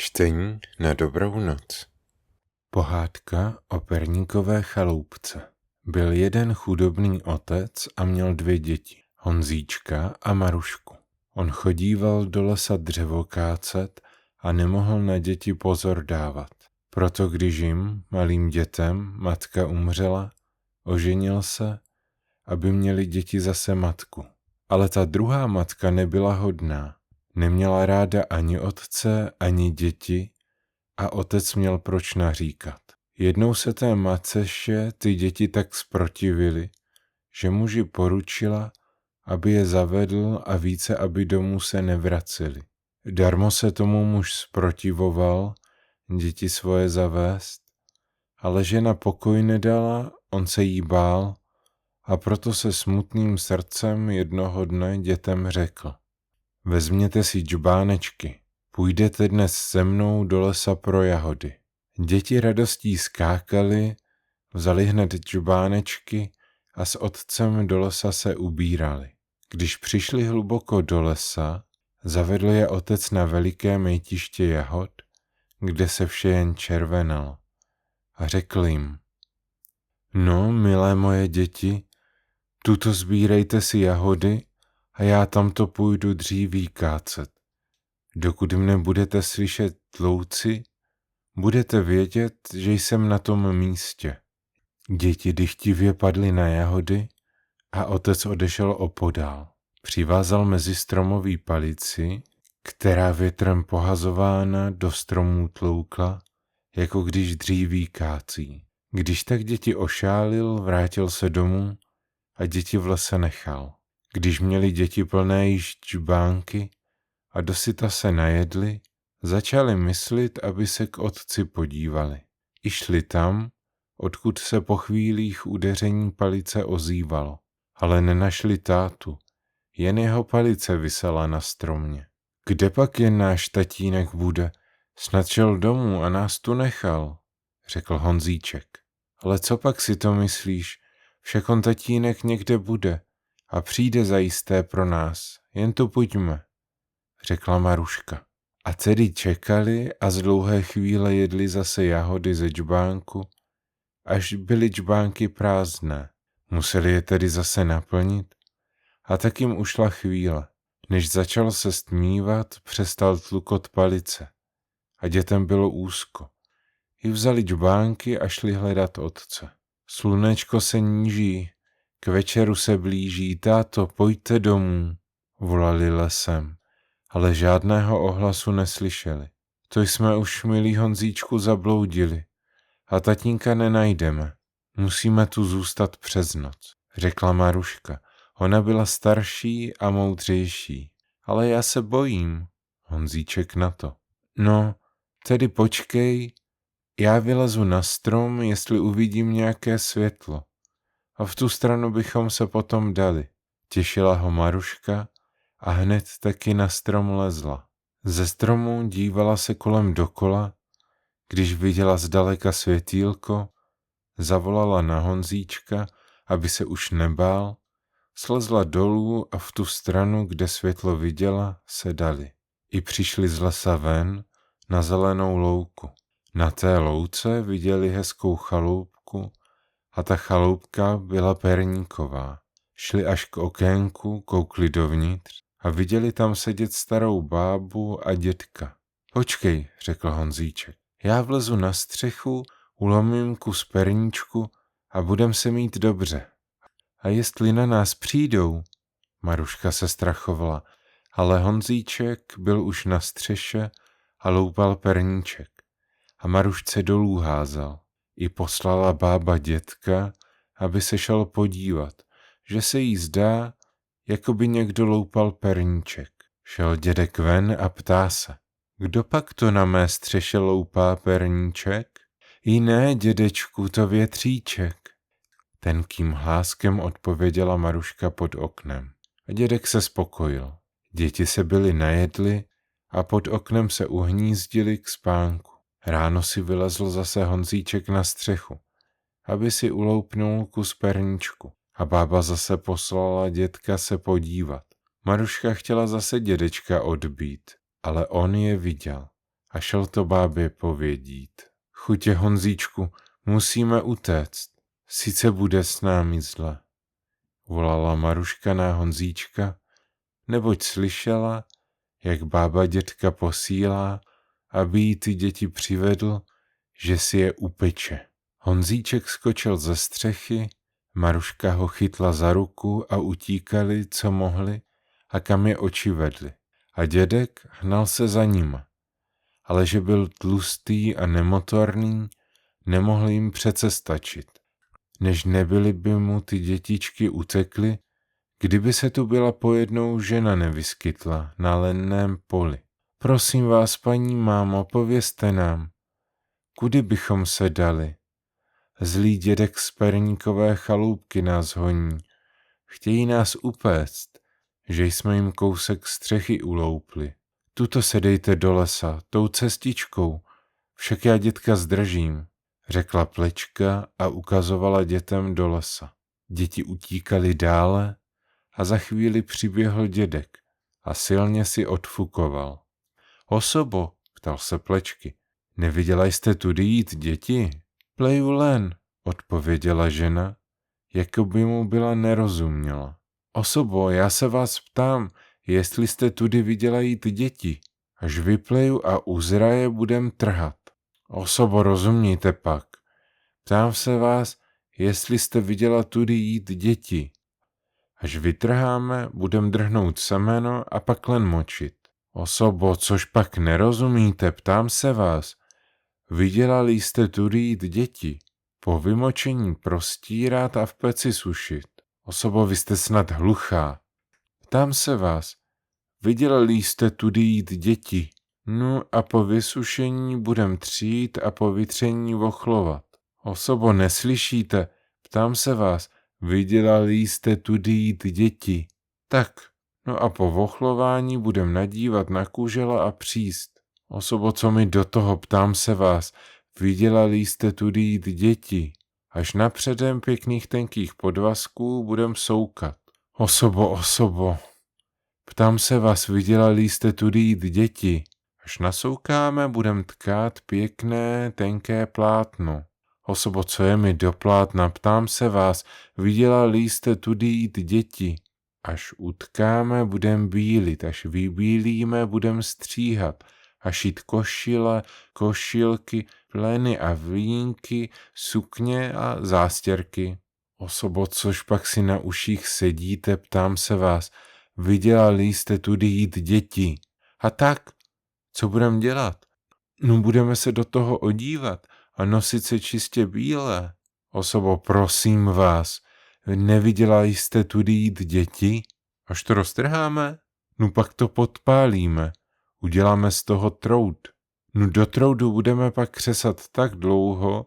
Čtení na dobrou noc. Pohádka o perníkové chaloupce. Byl jeden chudobný otec a měl 2 děti, Honzíčka a Marušku. On chodíval do lesa dřevo kácet a nemohl na děti pozor dávat. Proto když jim, malým dětem, matka umřela, oženil se, aby měli děti zase matku. Ale ta druhá matka nebyla hodná. Neměla ráda ani otce, ani děti a otec měl proč naříkat. Jednou se té matce ty děti tak zprotivily, že muži poručila, aby je zavedl a více, aby domů se nevraceli. Darmo se tomu muž zprotivoval, děti svoje zavést, ale žena pokoj nedala, on se jí bál a proto se smutným srdcem jednoho dne dětem řekl: Vezměte si džbánečky, půjdete dnes se mnou do lesa pro jahody. Děti radostí skákaly, vzali hned džbánečky a s otcem do lesa se ubírali. Když přišli hluboko do lesa, zavedl je otec na veliké mejtiště jahod, kde se vše jen červenalo. A řekl jim: No, milé moje děti, tuto sbírejte si jahody a já tamto půjdu dříví kácet. Dokud mne budete slyšet tlouci, budete vědět, že jsem na tom místě. Děti dychtivě padly na jahody a otec odešel opodál. Přivázal mezi stromový palici, která větrem pohazována do stromů tloukla, jako když dříví kácí. Když tak děti ošálil, vrátil se domů a děti v lese nechal. Když měli děti plné již džbánky a dosyta se najedli, začali myslit, aby se k otci podívali. I šli tam, odkud se po chvílích udeření palice ozývalo, ale nenašli tátu, jen jeho palice visela na stromě. Kde pak jen náš tatínek bude? Snad šel domů a nás tu nechal, řekl Honzíček. Ale co pak si to myslíš? Však on tatínek někde bude a přijde zajisté pro nás, jen tu pojďme, řekla Maruška. A tedy čekali a z dlouhé chvíle jedli zase jahody ze džbánku, až byly džbánky prázdné. Museli je tedy zase naplnit a tak jim ušla chvíle. Než začal se stmívat, přestal tlukot palice a dětem bylo úzko. I vzali džbánky a šli hledat otce. Slunečko se níží, k večeru se blíží, táto, pojďte domů, volali lesem, ale žádného ohlasu neslyšeli. To jsme už, milý Honzíčku, zabloudili a tatínka nenajdeme. Musíme tu zůstat přes noc, řekla Maruška. Ona byla starší a moudřejší. Ale já se bojím, Honzíček na to. No, tedy počkej, já vylezu na strom, jestli uvidím nějaké světlo. A v tu stranu bychom se potom dali. Těšila ho Maruška a hned taky na strom lezla. Ze stromu dívala se kolem dokola, když viděla zdaleka světýlko, zavolala na Honzíčka, aby se už nebál, slezla dolů a v tu stranu, kde světlo viděla, se dali. I přišli z lesa ven na zelenou louku. Na té louce viděli hezkou chaloupku a ta chaloupka byla perníková. Šli až k okénku, koukli dovnitř a viděli tam sedět starou bábu a dětka. Počkej, řekl Honzíček, já vlezu na střechu, ulomím kus perníčku a budem se mít dobře. A jestli na nás přijdou, Maruška se strachovala, ale Honzíček byl už na střeše a loupal perníček. A Marušce dolů házel. I poslala bába dětka, aby se šel podívat, že se jí zdá, jako by někdo loupal perníček. Šel dědek ven a ptá se: Kdo pak to na mé střeše loupá perníček? I ne, dědečku, to větříček. Tenkým hláskem odpověděla Maruška pod oknem. A dědek se spokojil. Děti se byly najedli a pod oknem se uhnízdili k spánku. Ráno si vylezl zase Honzíček na střechu, aby si uloupnul kus perníčku. A bába zase poslala dětka se podívat. Maruška chtěla zase dědečka odbít, ale on je viděl a šel to bábě povědít. Chutě, Honzíčku, musíme utéct, sice bude s námi zle. Volala Maruška na Honzíčka, neboť slyšela, jak bába dětka posílá, aby jí ty děti přivedl, že si je upeče. Honzíček skočil ze střechy, Maruška ho chytla za ruku a utíkali, co mohli a kam je oči vedly. A dědek hnal se za nima, ale že byl tlustý a nemotorný, nemohl jim přece stačit. Než nebyly by mu ty dětičky utekly, kdyby se tu byla pojednou žena nevyskytla na lenném poli. Prosím vás, paní mámo, povězte nám, kudy bychom se dali? Zlý dědek z perníkové chaloupky nás honí. Chtějí nás upéct, že jsme jim kousek střechy uloupli. Tuto se dejte do lesa, tou cestičkou, však já dětka zdržím, řekla Plečka a ukazovala dětem do lesa. Děti utíkali dále a za chvíli přiběhl dědek a silně si odfukoval. Osobo, ptal se Plečky, neviděla jste tudy jít děti? Pleju len, odpověděla žena, jako by mu byla nerozuměla. Osobo, já se vás ptám, jestli jste tudy viděla jít děti. Až vypleju a uzraje budem trhat. Osobo, rozumějte pak. Ptám se vás, jestli jste viděla tudy jít děti. Až vytrháme, budem drhnout semeno a pak len močit. Osobo, což pak nerozumíte, ptám se vás. Viděla-li jste tudy jít děti, po vymočení prostírat a v peci sušit. Osobo, vy jste snad hluchá. Ptám se vás, viděla-li jste tudy jít děti, no a po vysušení budem třít a po vytření vochlovat. Osobo, neslyšíte, ptám se vás, viděla-li jste tudy jít děti. Tak, no a po vochlování budem nadívat na kužela a příst. Osobo, co mi do toho, ptám se vás, viděla-li jste tudy jít děti. Až napředem pěkných tenkých podvazků budem soukat. Osobo, ptám se vás, viděla-li jste tudy jít děti. Až nasoukáme, budem tkát pěkné, tenké plátno. Osobo, co je mi do plátna, ptám se vás, viděla-li jste tudy jít děti. Až utkáme, budem bílit, až vybílíme, budem stříhat. A šít košile, košilky, pleny a vlínky, sukně a zástěrky. Osobo, což pak si na uších sedíte, ptám se vás, viděla-li jste tudy jít děti. A tak, co budem dělat? No budeme se do toho odívat a nosit se čistě bílé. Osobo, prosím vás, neviděla jste tudy jít děti? Až to roztrháme? No pak to podpálíme. Uděláme z toho trout. No do troudu budeme pak křesat tak dlouho,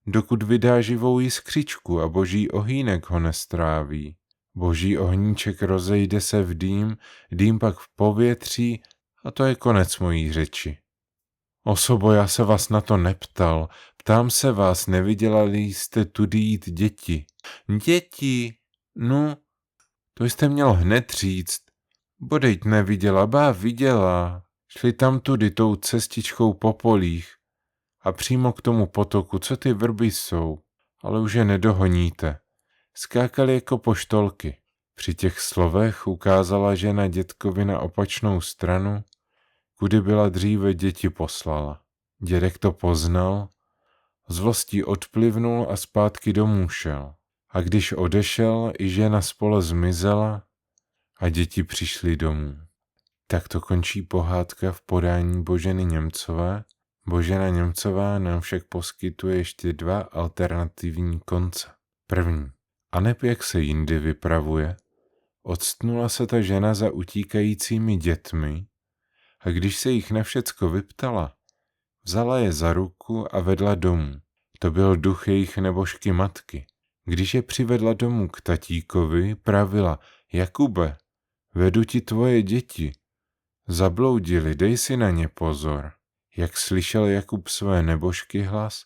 dokud vydá živou jiskřičku a boží ohýnek ho nestráví. Boží ohníček rozejde se v dým, dým pak v povětří a to je konec mojí řeči. Osobo, já se vás na to neptal, ptám se vás, neviděla-li jste tudy jít děti. Děti? No, to jste měl hned říct. Bodejť neviděla, bá viděla. Šli tam tudy tou cestičkou po polích a přímo k tomu potoku, co ty vrby jsou, ale už je nedohoníte. Skákali jako poštolky. Při těch slovech ukázala žena dědkovi na opačnou stranu, kudy byla dříve děti poslala. Dědek to poznal, zlostí odplivnul a zpátky domů šel. A když odešel, i žena spole zmizela a děti přišly domů. Tak to končí pohádka v podání Boženy Němcové. Božena Němcová nám však poskytuje ještě 2 alternativní konce. První. Aneb jak se jindy vypravuje, odstnula se ta žena za utíkajícími dětmi a když se jich na všecko vyptala, vzala je za ruku a vedla domů. To byl duch jejich nebožky matky. Když je přivedla domů k tatíkovi, pravila: Jakube, vedu ti tvoje děti. Zabloudili, dej si na ně pozor. Jak slyšel Jakub své nebožky hlas,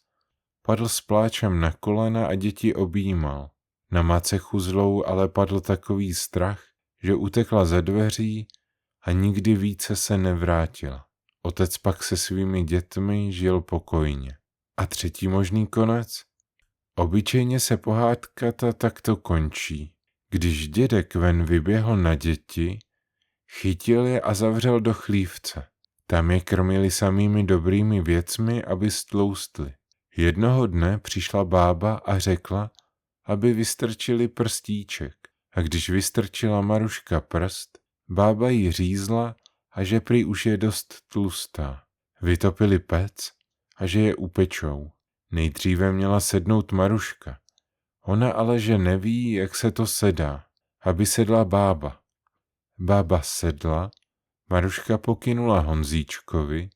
padl s pláčem na kolena a děti objímal. Na macechu zlou ale padl takový strach, že utekla ze dveří a nikdy více se nevrátila. Otec pak se svými dětmi žil pokojně. A třetí možný konec? Obyčejně se pohádka takto končí. Když dědek ven vyběhl na děti, chytil je a zavřel do chlívce. Tam je krmili samými dobrými věcmi, aby stloustli. Jednoho dne přišla bába a řekla, aby vystrčili prstíček. A když vystrčila Maruška prst, bába ji řízla a že prý už je dost tlustá. Vytopili pec a že je upečou. Nejdříve měla sednout Maruška. Ona ale že neví, jak se to sedá, aby sedla bába. Bába sedla, Maruška pokynula Honzíčkovi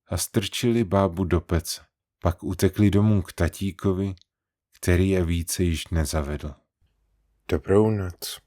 a strčili bábu do pece. Pak utekli domů k tatíkovi, který je více již nezavedl. Dobrou noc.